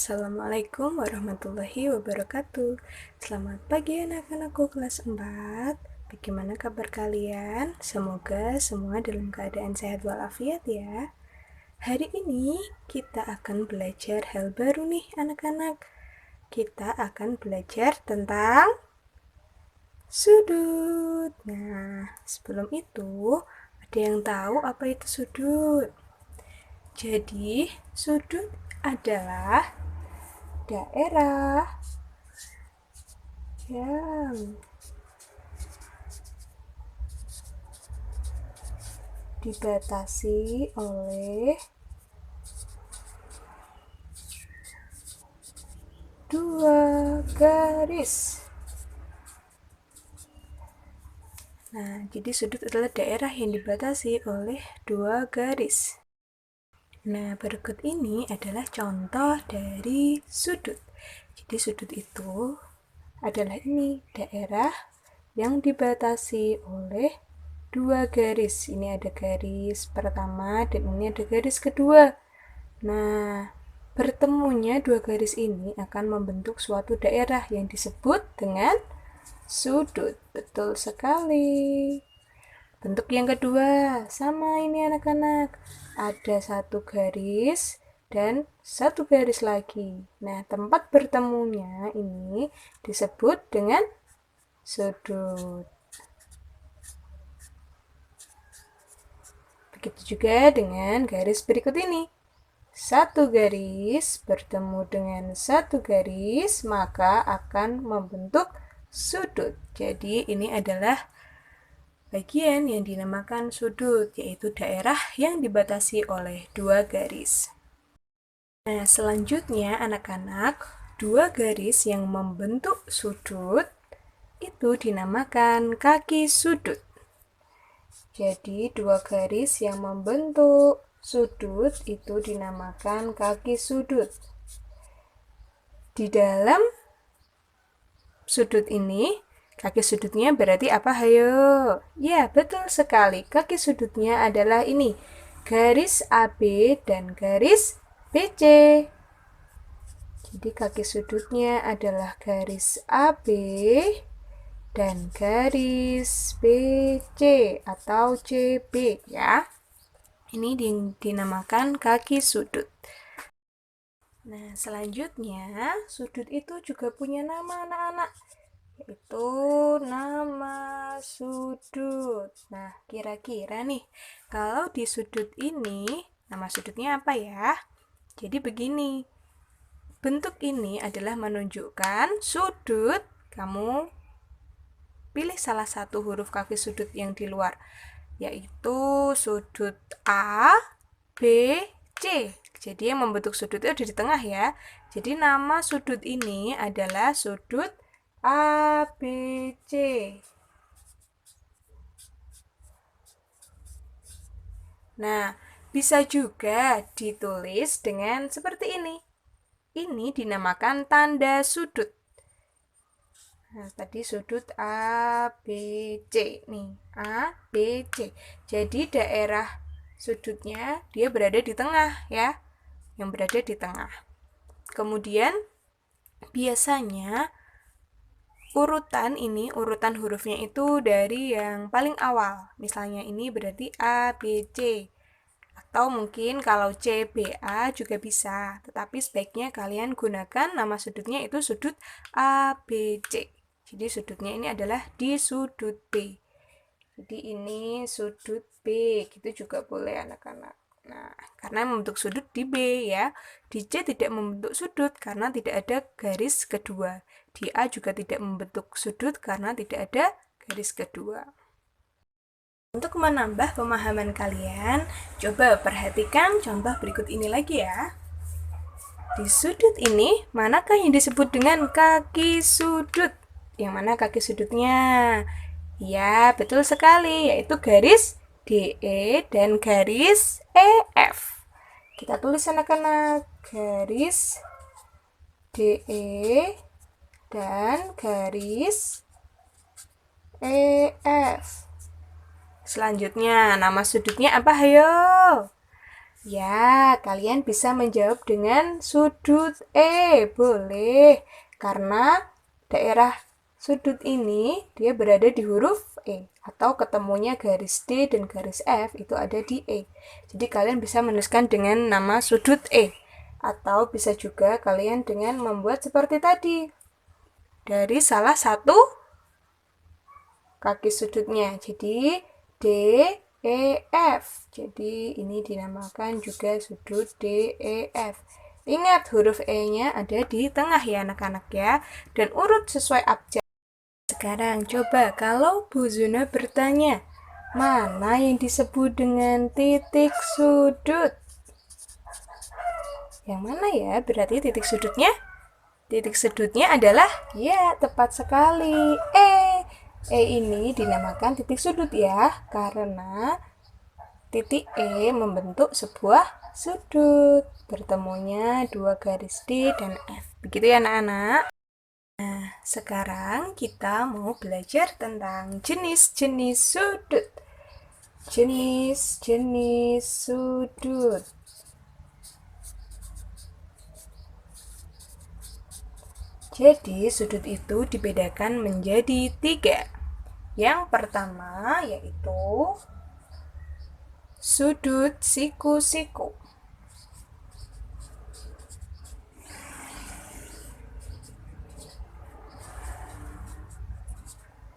Assalamualaikum warahmatullahi wabarakatuh. Selamat pagi anak-anakku kelas 4. Bagaimana kabar kalian? Semoga semua dalam keadaan sehat walafiat ya. Hari ini kita akan belajar hal baru nih anak-anak. Kita akan belajar tentang sudut. Nah, sebelum itu ada yang tahu apa itu sudut? Jadi, sudut adalah daerah yang dibatasi oleh dua garis. Nah, jadi sudut adalah daerah yang dibatasi oleh dua garis. Nah, berikut ini adalah contoh dari sudut. Jadi sudut itu adalah ini, daerah yang dibatasi oleh dua garis. Ini ada garis pertama dan ini ada garis kedua. Nah, bertemunya dua garis ini akan membentuk suatu daerah yang disebut dengan sudut. Betul sekali. Bentuk yang kedua, sama ini anak-anak. Ada satu garis dan satu garis lagi. Nah, tempat bertemunya ini disebut dengan sudut. Begitu juga dengan garis berikut ini. Satu garis bertemu dengan satu garis, maka akan membentuk sudut. Jadi, ini adalah bagian yang dinamakan sudut, yaitu daerah yang dibatasi oleh dua garis. Nah, selanjutnya anak-anak, dua garis yang membentuk sudut itu dinamakan kaki sudut. Jadi, dua garis yang membentuk sudut itu dinamakan kaki sudut. Di dalam sudut ini, kaki sudutnya berarti apa? Hayo. Ya, betul sekali. Kaki sudutnya adalah ini. Garis AB dan garis BC. Jadi kaki sudutnya adalah garis AB dan garis BC atau CB ya. Ini dinamakan kaki sudut. Nah, selanjutnya sudut itu juga punya nama anak-anak, yaitu nama sudut. Nah, kira-kira nih, kalau di sudut ini, nama sudutnya apa ya? Jadi begini, bentuk ini adalah menunjukkan sudut. Kamu pilih salah satu huruf kaki sudut yang di luar, yaitu sudut A, B, C. Jadi yang membentuk sudut itu ada di tengah ya. Jadi nama sudut ini adalah sudut ABC. Nah, bisa juga ditulis dengan seperti ini. Ini dinamakan tanda sudut. Nah, tadi sudut ABC nih, ABC. Jadi daerah sudutnya dia berada di tengah ya, yang berada di tengah. Kemudian biasanya urutan hurufnya itu dari yang paling awal. Misalnya ini berarti A, B, C. Atau mungkin kalau C, B, A juga bisa. Tetapi sebaiknya kalian gunakan nama sudutnya itu sudut A, B, C. Jadi sudutnya ini adalah di sudut B. Jadi ini sudut B. Gitu juga boleh anak-anak. Nah, karena membentuk sudut di B ya. Di C tidak membentuk sudut karena tidak ada garis kedua. Di A juga tidak membentuk sudut karena tidak ada garis kedua. Untuk menambah pemahaman kalian, coba perhatikan contoh berikut ini lagi ya. Di sudut ini, manakah yang disebut dengan kaki sudut? Yang mana kaki sudutnya? Ya, betul sekali, yaitu garis DE dan garis EF. Kita tulis anak-anak, garis DE dan garis EF. Selanjutnya, nama sudutnya apa? Hayo. Ya, kalian bisa menjawab dengan sudut E. Boleh, karena daerah sudut ini dia berada di huruf E. Atau ketemunya garis D dan garis F itu ada di E. Jadi kalian bisa menuliskan dengan nama sudut E. Atau bisa juga kalian dengan membuat seperti tadi. Dari salah satu kaki sudutnya. Jadi D, E, F. Jadi ini dinamakan juga sudut D, E, F. Ingat huruf E-nya ada di tengah ya anak-anak ya. Dan urut sesuai abjad. Sekarang coba kalau Bu Zuna bertanya, mana yang disebut dengan titik sudut? Yang mana ya berarti titik sudutnya? Titik sudutnya adalah, ya tepat sekali, E. E ini dinamakan titik sudut ya, karena titik E membentuk sebuah sudut. Bertemunya dua garis D dan F. Begitu ya anak-anak? Nah, sekarang kita mau belajar tentang jenis-jenis sudut. Jenis-jenis sudut. Jadi, sudut itu dibedakan menjadi 3. Yang pertama yaitu sudut siku-siku.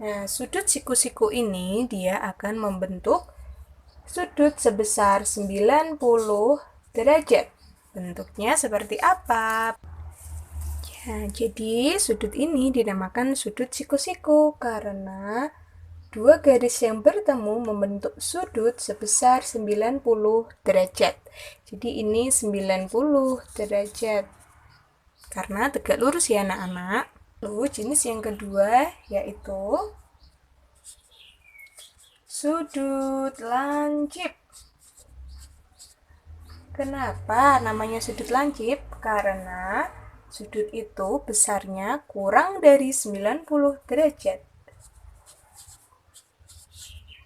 Nah, sudut siku-siku ini dia akan membentuk sudut sebesar 90 derajat. Bentuknya seperti apa? Ya, jadi sudut ini dinamakan sudut siku-siku karena dua garis yang bertemu membentuk sudut sebesar 90 derajat. Jadi ini 90 derajat. Karena tegak lurus ya anak-anak. Lalu jenis yang kedua yaitu sudut lancip. Kenapa namanya sudut lancip? Karena sudut itu besarnya kurang dari 90 derajat.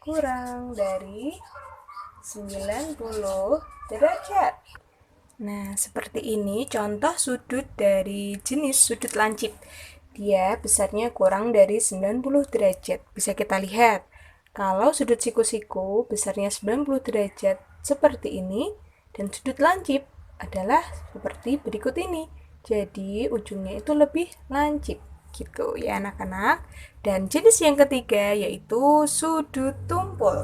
Kurang dari 90 derajat. Nah, seperti ini contoh sudut dari jenis sudut lancip. Dia besarnya kurang dari 90 derajat. Bisa kita lihat. Kalau sudut siku-siku besarnya 90 derajat seperti ini, dan sudut lancip adalah seperti berikut ini. Jadi ujungnya itu lebih lancip gitu ya anak-anak. Dan jenis yang ketiga yaitu sudut tumpul.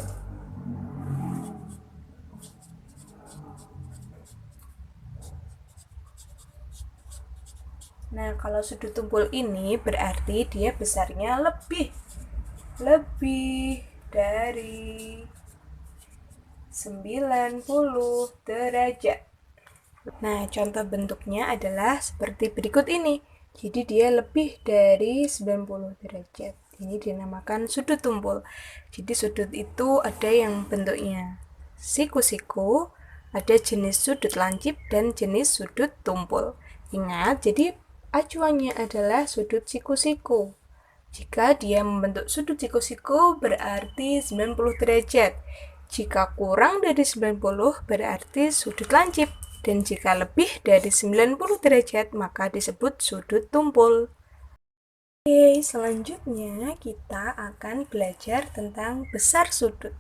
Nah, kalau sudut tumpul ini berarti dia besarnya lebih dari 90 derajat. Nah, contoh bentuknya adalah seperti berikut ini. Jadi dia lebih dari 90 derajat. Ini dinamakan sudut tumpul. Jadi sudut itu ada yang bentuknya siku-siku, ada jenis sudut lancip dan jenis sudut tumpul. Ingat, jadi acuannya adalah sudut siku-siku. Jika dia membentuk sudut siku-siku berarti 90 derajat. Jika kurang dari 90 berarti sudut lancip. Dan jika lebih dari 90 derajat maka disebut sudut tumpul. Oke, selanjutnya kita akan belajar tentang besar sudut.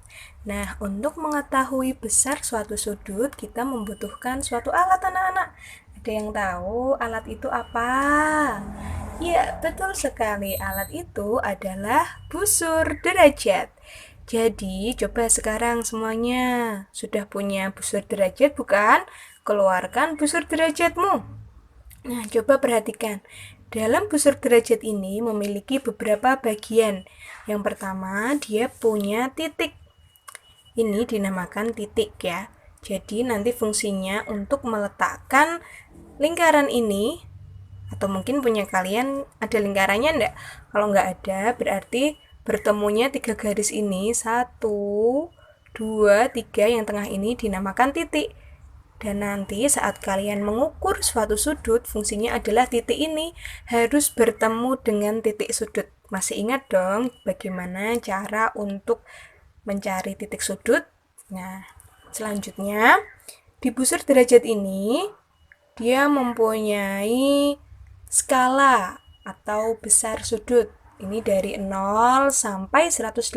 Nah, untuk mengetahui besar suatu sudut, kita membutuhkan suatu alat anak-anak. Ada yang tahu alat itu apa? Ya, betul sekali. Alat itu adalah busur derajat. Jadi, coba sekarang semuanya sudah punya busur derajat bukan? Keluarkan busur derajatmu. Nah, coba perhatikan. Dalam busur derajat ini memiliki beberapa bagian. Yang pertama, dia punya titik. Ini dinamakan titik ya. Jadi nanti fungsinya untuk meletakkan lingkaran ini, atau mungkin punya kalian ada lingkarannya enggak? Kalau enggak ada, berarti bertemunya 3 garis ini, 1, 2, 3, yang tengah ini dinamakan titik. Dan nanti saat kalian mengukur suatu sudut, fungsinya adalah titik ini harus bertemu dengan titik sudut. Masih ingat dong bagaimana cara untuk mencari titik sudut? Nah, selanjutnya Di busur derajat ini, dia mempunyai skala atau besar sudut. Ini dari 0 sampai 180.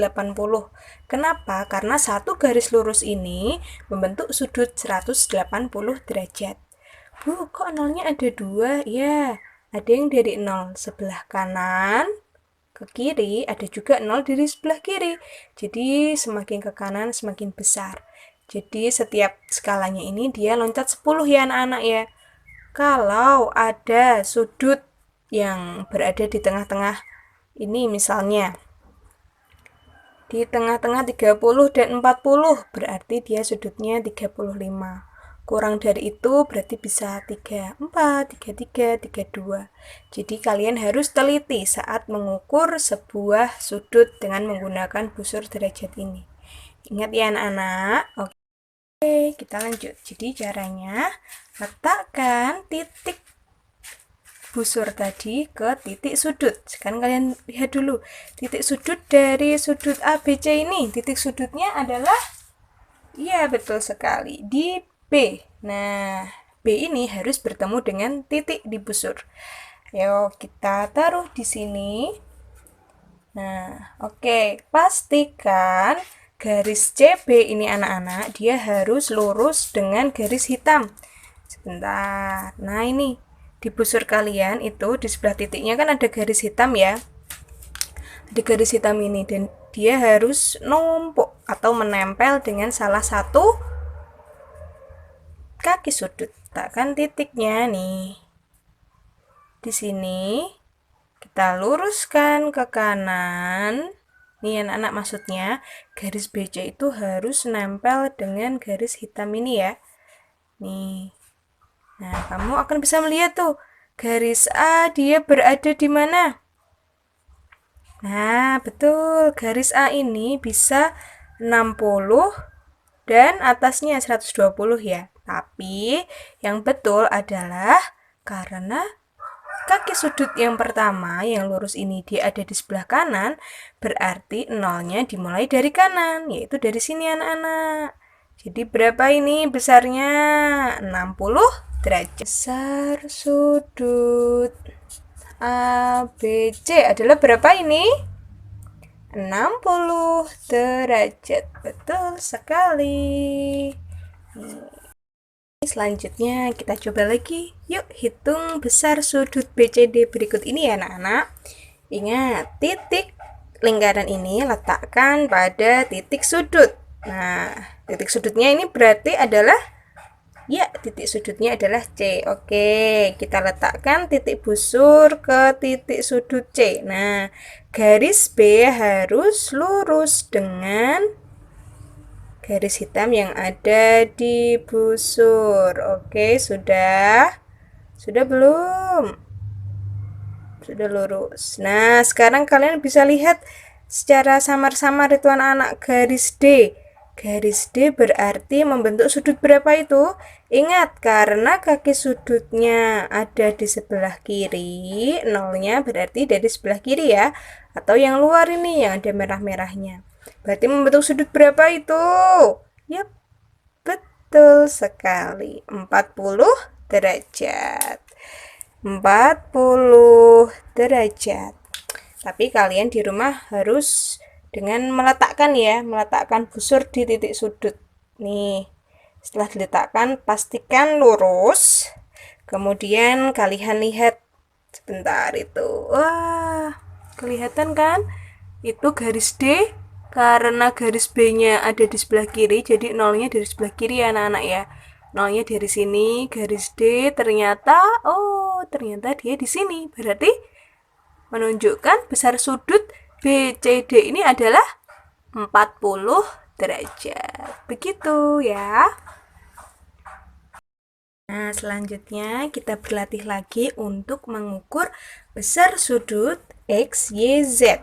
Kenapa? Karena satu garis lurus ini membentuk sudut 180 derajat. Bu, kok nolnya ada dua? Ya, ada yang dari 0 sebelah kanan ke kiri, ada juga 0 dari sebelah kiri. Jadi semakin ke kanan semakin besar. Jadi setiap skalanya ini dia loncat 10 ya anak-anak ya. Kalau ada sudut yang berada di tengah-tengah ini misalnya di tengah-tengah 30 dan 40 berarti dia sudutnya 35. Kurang dari itu berarti bisa 34, 33, 32. Jadi kalian harus teliti saat mengukur sebuah sudut dengan menggunakan busur derajat ini. Ingat ya anak-anak. Oke, kita lanjut. Jadi caranya letakkan titik busur tadi ke titik sudut. Sekarang kalian lihat dulu. Titik sudut dari sudut ABC ini. Titik sudutnya adalah, iya betul sekali, di B. Nah, B ini harus bertemu dengan titik di busur. Ayo kita taruh di sini. Nah, oke. Pastikan garis CB ini anak-anak, dia harus lurus dengan garis hitam. Sebentar. Nah, ini di busur kalian itu di sebelah titiknya kan ada garis hitam ya. Ada garis hitam ini dan dia harus numpuk atau menempel dengan salah satu kaki sudut. Letakkan titiknya nih. Di sini kita luruskan ke kanan. Nih anak-anak, maksudnya garis BC itu harus nempel dengan garis hitam ini ya. Nih. Nah, kamu akan bisa melihat tuh, garis A dia berada di mana? Nah, betul. Garis A ini bisa 60 dan atasnya 120 ya. Tapi yang betul adalah karena kaki sudut yang pertama yang lurus ini dia ada di sebelah kanan, berarti nolnya dimulai dari kanan, yaitu dari sini anak-anak. Jadi berapa ini besarnya? 60 derajat. Besar sudut ABC adalah berapa ini? 60 derajat. Betul sekali. Selanjutnya kita coba lagi. Yuk hitung besar sudut BCD berikut ini ya anak-anak. Ingat, titik lingkaran ini letakkan pada titik sudut. Nah, titik sudutnya ini berarti adalah, ya, titik sudutnya adalah C. Oke, kita letakkan titik busur ke titik sudut C. Nah, garis B harus lurus dengan garis hitam yang ada di busur. Oke, sudah? Sudah belum? Sudah lurus. Nah, sekarang kalian bisa lihat secara samar-samar itu anak-anak garis D. Garis D berarti membentuk sudut berapa itu? Ingat, karena kaki sudutnya ada di sebelah kiri, nolnya berarti dari sebelah kiri ya. Atau yang luar ini, yang ada merah-merahnya. Berarti membentuk sudut berapa itu? Yap, betul sekali. 40 derajat. 40 derajat. Tapi kalian di rumah harus dengan meletakkan ya, meletakkan busur di titik sudut. Nih, setelah diletakkan pastikan lurus. Kemudian kalian lihat sebentar itu. Wah, kelihatan kan? Itu garis D karena garis B-nya ada di sebelah kiri, jadi nolnya dari sebelah kiri ya anak-anak ya. Nolnya dari sini, garis D ternyata, oh ternyata dia di sini. Berarti menunjukkan besar sudut BCD ini adalah 40 derajat. Begitu ya. Nah, selanjutnya kita berlatih lagi untuk mengukur besar sudut X, Y, Z.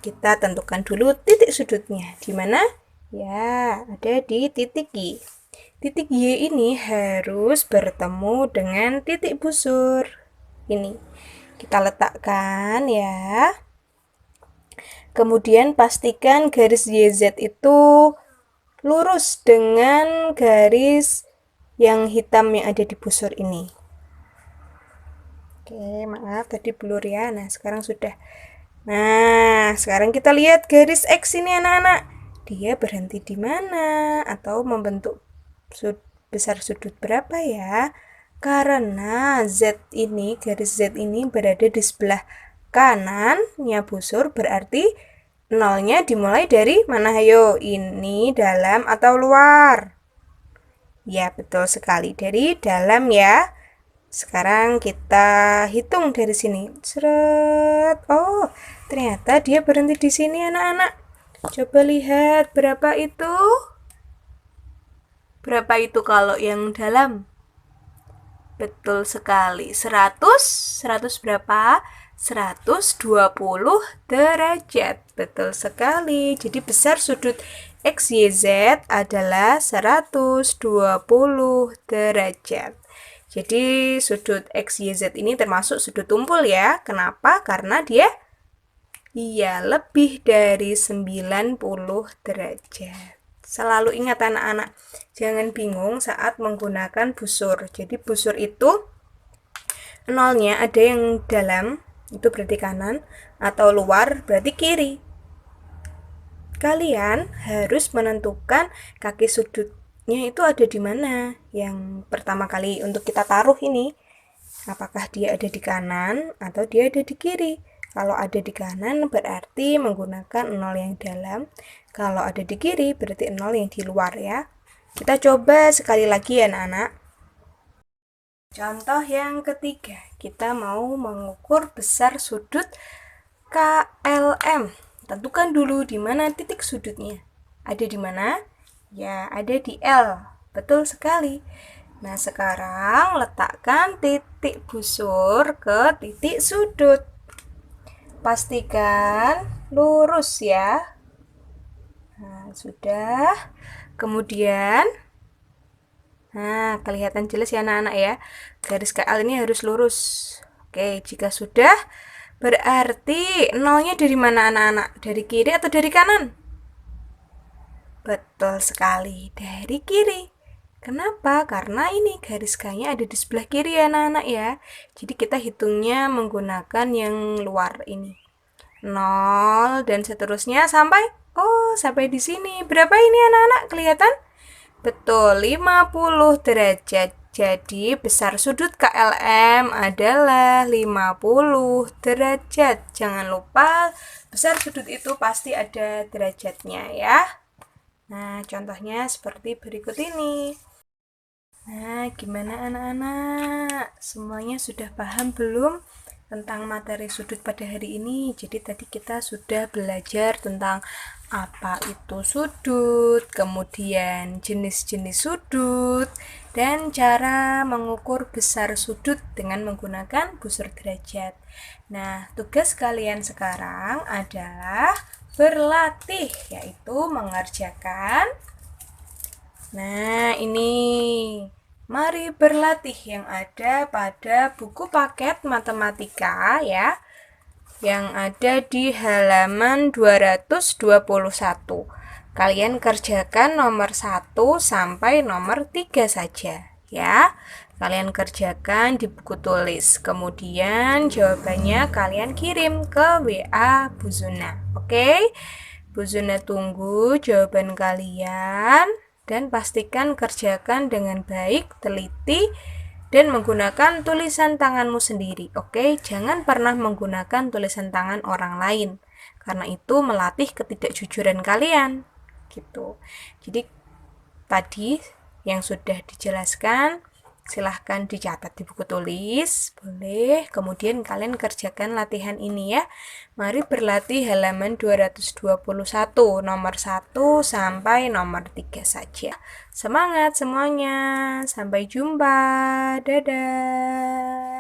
Kita tentukan dulu titik sudutnya. Di mana? Ya, ada di titik Y. Titik Y ini harus bertemu dengan titik busur. Ini. Kita letakkan ya. Kemudian pastikan garis YZ itu lurus dengan garis yang hitam yang ada di busur ini. Oke, maaf tadi blur ya. Nah, sekarang sudah. Nah, sekarang kita lihat garis X ini anak-anak. Dia berhenti di mana atau membentuk besar sudut berapa ya? Karena Z ini, garis Z ini berada di sebelah kanannya busur, berarti nolnya dimulai dari mana? Ayo, ini dalam atau luar? Ya, betul sekali. Dari dalam ya. Sekarang kita hitung dari sini. Seret. Oh, ternyata dia berhenti di sini anak-anak. Coba lihat berapa itu? Berapa itu kalau yang dalam? Betul sekali. 100 berapa? 120 derajat. Betul sekali. Jadi besar sudut XYZ adalah 120 derajat. Jadi sudut XYZ ini termasuk sudut tumpul ya. Kenapa? Karena dia lebih dari 90 derajat. Selalu ingat anak-anak, jangan bingung saat menggunakan busur. Jadi busur itu nolnya ada yang dalam, itu berarti kanan, atau luar berarti kiri. Kalian harus menentukan kaki sudutnya itu ada di mana. Yang pertama kali untuk kita taruh ini, apakah dia ada di kanan atau dia ada di kiri. Kalau ada di kanan berarti menggunakan nol yang dalam. Kalau ada di kiri berarti nol yang di luar ya. Kita coba sekali lagi ya anak-anak. Contoh yang ketiga, kita mau mengukur besar sudut KLM. Tentukan dulu di mana titik sudutnya. Ada di mana? Ya, ada di L. Betul sekali. Nah, sekarang letakkan titik busur ke titik sudut. Pastikan lurus ya. Nah, sudah. Kemudian, nah, kelihatan jelas ya anak-anak ya. Garis KL ini harus lurus. Oke, jika sudah, berarti nolnya dari mana anak-anak? Dari kiri atau dari kanan? Betul sekali, dari kiri. Kenapa? Karena ini garis K-nya ada di sebelah kiri ya anak-anak ya. Jadi kita hitungnya menggunakan yang luar ini. 0 dan seterusnya sampai sampai di sini. Berapa ini anak-anak? Kelihatan? Betul, 50 derajat. Jadi besar sudut KLM adalah 50 derajat. Jangan lupa besar sudut itu pasti ada derajatnya ya. Nah, contohnya seperti berikut ini. Nah, gimana anak-anak? Semuanya sudah paham belum tentang materi sudut pada hari ini? Jadi tadi kita sudah belajar tentang apa itu sudut, kemudian jenis-jenis sudut, dan cara mengukur besar sudut dengan menggunakan busur derajat. Nah, tugas kalian sekarang adalah berlatih, yaitu mengerjakan. Nah, ini mari berlatih yang ada pada buku paket matematika ya, yang ada di halaman 221. Kalian kerjakan nomor 1 sampai nomor 3 saja ya. Kalian kerjakan di buku tulis. Kemudian jawabannya kalian kirim ke WA Bu Zuna. Oke? Bu Zuna tunggu jawaban kalian dan pastikan kerjakan dengan baik, teliti, dan menggunakan tulisan tanganmu sendiri. Oke, jangan pernah menggunakan tulisan tangan orang lain, karena itu melatih ketidakjujuran kalian. Gitu. Jadi tadi yang sudah dijelaskan silahkan dicatat di buku tulis, boleh. Kemudian kalian kerjakan latihan ini ya. Mari berlatih halaman 221, nomor 1 sampai nomor 3 saja. Semangat semuanya, sampai jumpa, dadah.